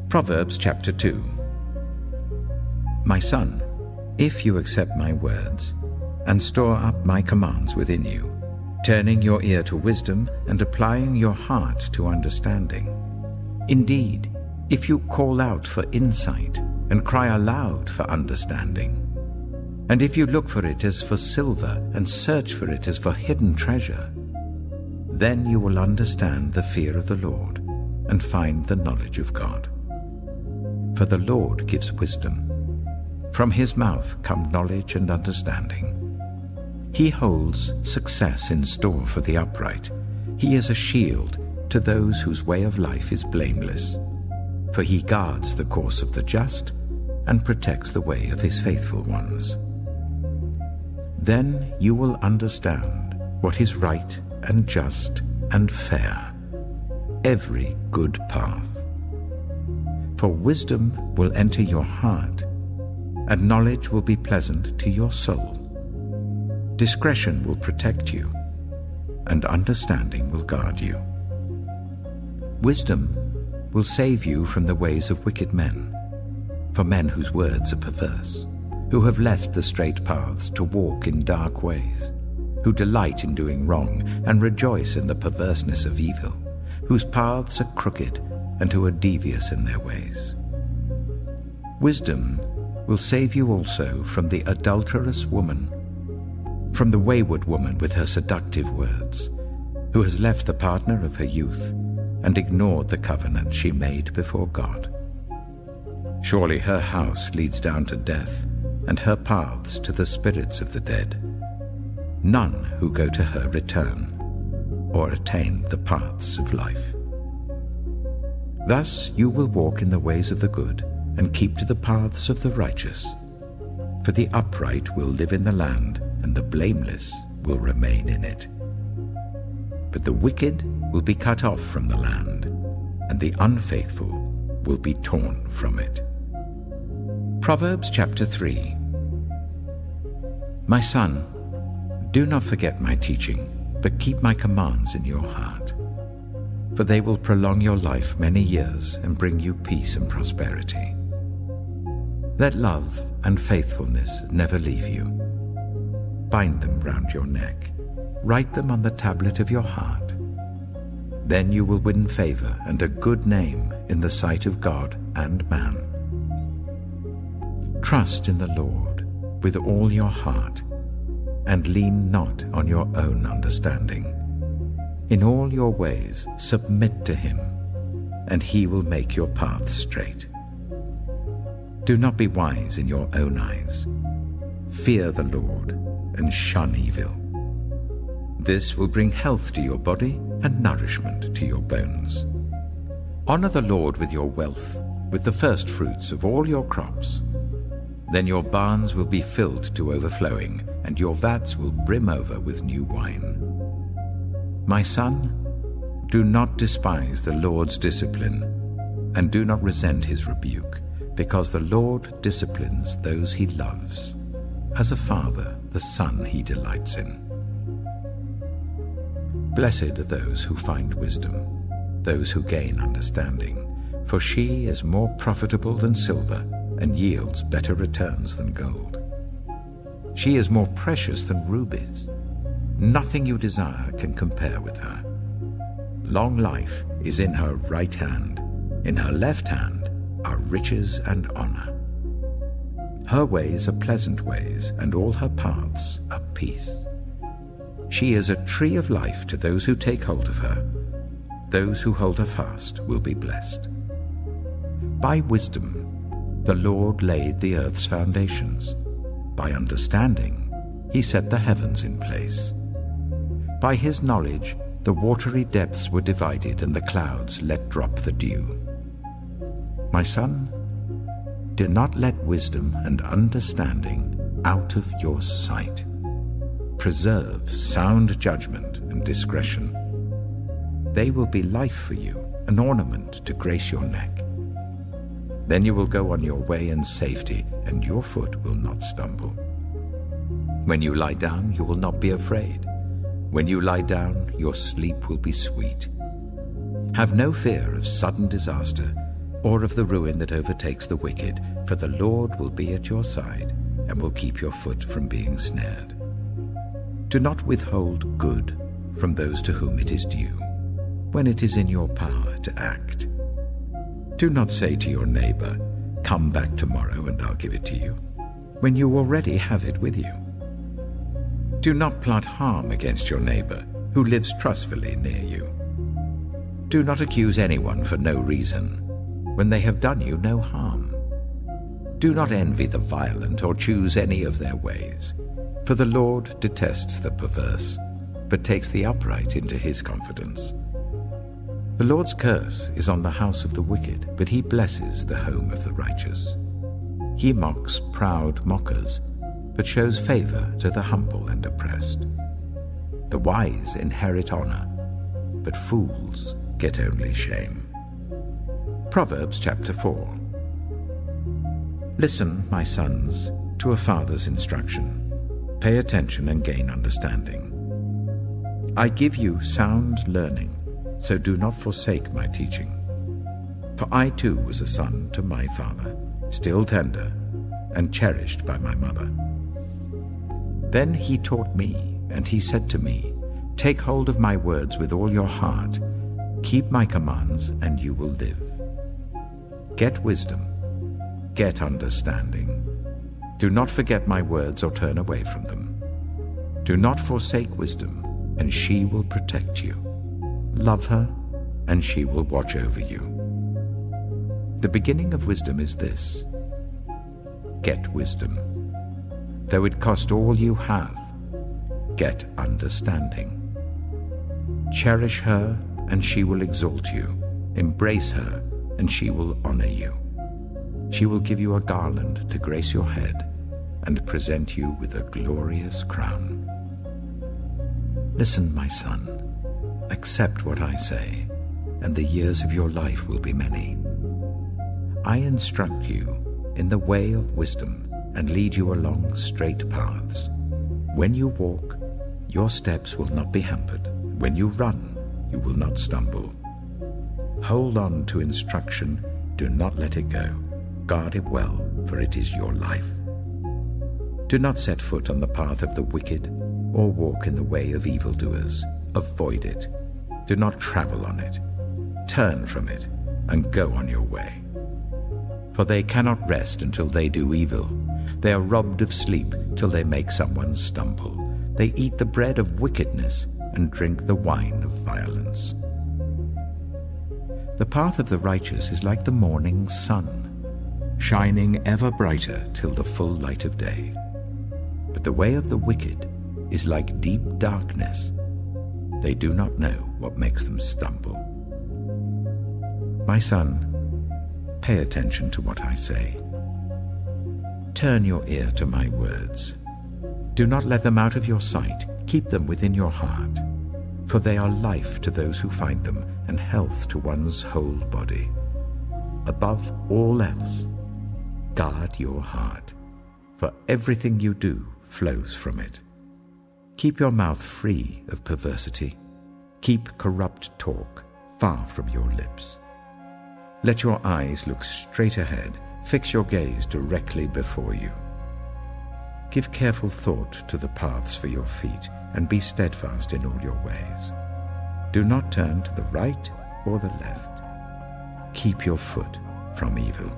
Proverbs chapter 2. My son, if you accept my words and store up my commands within you, turning your ear to wisdom and applying your heart to understanding. Indeed, if you call out for insight and cry aloud for understanding, and if you look for it as for silver and search for it as for hidden treasure, then you will understand the fear of the Lord and find the knowledge of God. For the Lord gives wisdom. From his mouth come knowledge and understanding. He holds success in store for the upright. He is a shield to those whose way of life is blameless. For he guards the course of the just and protects the way of his faithful ones. Then you will understand what is right and just and fair, every good path. For wisdom will enter your heart, and knowledge will be pleasant to your soul. Discretion will protect you, and understanding will guard you. Wisdom will save you from the ways of wicked men, for men whose words are perverse, who have left the straight paths to walk in dark ways, who delight in doing wrong and rejoice in the perverseness of evil, whose paths are crooked and who are devious in their ways. Wisdom will save you also from the adulterous woman, from the wayward woman with her seductive words, who has left the partner of her youth and ignored the covenant she made before God. Surely her house leads down to death, and her paths to the spirits of the dead. None who go to her return or attain the paths of life. Thus you will walk in the ways of the good and keep to the paths of the righteous. For the upright will live in the land, and the blameless will remain in it. But the wicked will be cut off from the land, and the unfaithful will be torn from it. Proverbs chapter 3. My son, do not forget my teaching, but keep my commands in your heart. For they will prolong your life many years and bring you peace and prosperity. Let love and faithfulness never leave you. Bind them round your neck. Write them on the tablet of your heart. Then you will win favor and a good name in the sight of God and man. Trust in the Lord with all your heart, and lean not on your own understanding. In all your ways submit to him, and he will make your paths straight. Do not be wise in your own eyes. Fear the Lord and shun evil. This will bring health to your body and nourishment to your bones. Honor the Lord with your wealth, with the first fruits of all your crops. Then your barns will be filled to overflowing, and your vats will brim over with new wine. My son, do not despise the Lord's discipline, and do not resent his rebuke, because the Lord disciplines those he loves, as a father the son he delights in. Blessed are those who find wisdom, those who gain understanding, for she is more profitable than silver and yields better returns than gold. She is more precious than rubies. Nothing you desire can compare with her. Long life is in her right hand. In her left hand are riches and honor. Her ways are pleasant ways, and all her paths are peace. She is a tree of life to those who take hold of her. Those who hold her fast will be blessed. By wisdom, the Lord laid the earth's foundations. By understanding, he set the heavens in place. By his knowledge, the watery depths were divided, and the clouds let drop the dew. My son, do not let wisdom and understanding out of your sight. Preserve sound judgment and discretion. They will be life for you, an ornament to grace your neck. Then you will go on your way in safety, and your foot will not stumble. When you lie down, you will not be afraid. When you lie down, your sleep will be sweet. Have no fear of sudden disaster, or of the ruin that overtakes the wicked, for the Lord will be at your side and will keep your foot from being snared. Do not withhold good from those to whom it is due, when it is in your power to act. Do not say to your neighbor, "Come back tomorrow and I'll give it to you," when you already have it with you. Do not plot harm against your neighbor who lives trustfully near you. Do not accuse anyone for no reason, when they have done you no harm. Do not envy the violent or choose any of their ways, for the Lord detests the perverse, but takes the upright into his confidence. The Lord's curse is on the house of the wicked, but he blesses the home of the righteous. He mocks proud mockers, but shows favor to the humble and oppressed. The wise inherit honor, but fools get only shame. Proverbs chapter 4. Listen, my sons, to a father's instruction. Pay attention and gain understanding. I give you sound learning, so do not forsake my teaching. For I too was a son to my father, still tender, and cherished by my mother. Then he taught me, and he said to me, "Take hold of my words with all your heart. Keep my commands, and you will live. Get wisdom, get understanding. Do not forget my words or turn away from them. Do not forsake wisdom, and she will protect you. Love her, and she will watch over you. The beginning of wisdom is this: get wisdom. Though it cost all you have, get understanding. Cherish her, and she will exalt you. Embrace her, and she will honor you. She will give you a garland to grace your head, and present you with a glorious crown. Listen, my son, accept what I say, and the years of your life will be many. I instruct you in the way of wisdom and lead you along straight paths. When you walk, your steps will not be hampered. When you run, you will not stumble. Hold on to instruction, do not let it go. Guard it well, for it is your life. Do not set foot on the path of the wicked, or walk in the way of evildoers. Avoid it. Do not travel on it. Turn from it, and go on your way. For they cannot rest until they do evil. They are robbed of sleep till they make someone stumble. They eat the bread of wickedness and drink the wine of violence. The path of the righteous is like the morning sun, shining ever brighter till the full light of day. But the way of the wicked is like deep darkness. They do not know what makes them stumble. My son, pay attention to what I say. Turn your ear to my words. Do not let them out of your sight. Keep them within your heart, for they are life to those who find them and health to one's whole body. Above all else, guard your heart, for everything you do flows from it. Keep your mouth free of perversity. Keep corrupt talk far from your lips. Let your eyes look straight ahead. Fix your gaze directly before you. Give careful thought to the paths for your feet, and be steadfast in all your ways. Do not turn to the right or the left. Keep your foot from evil.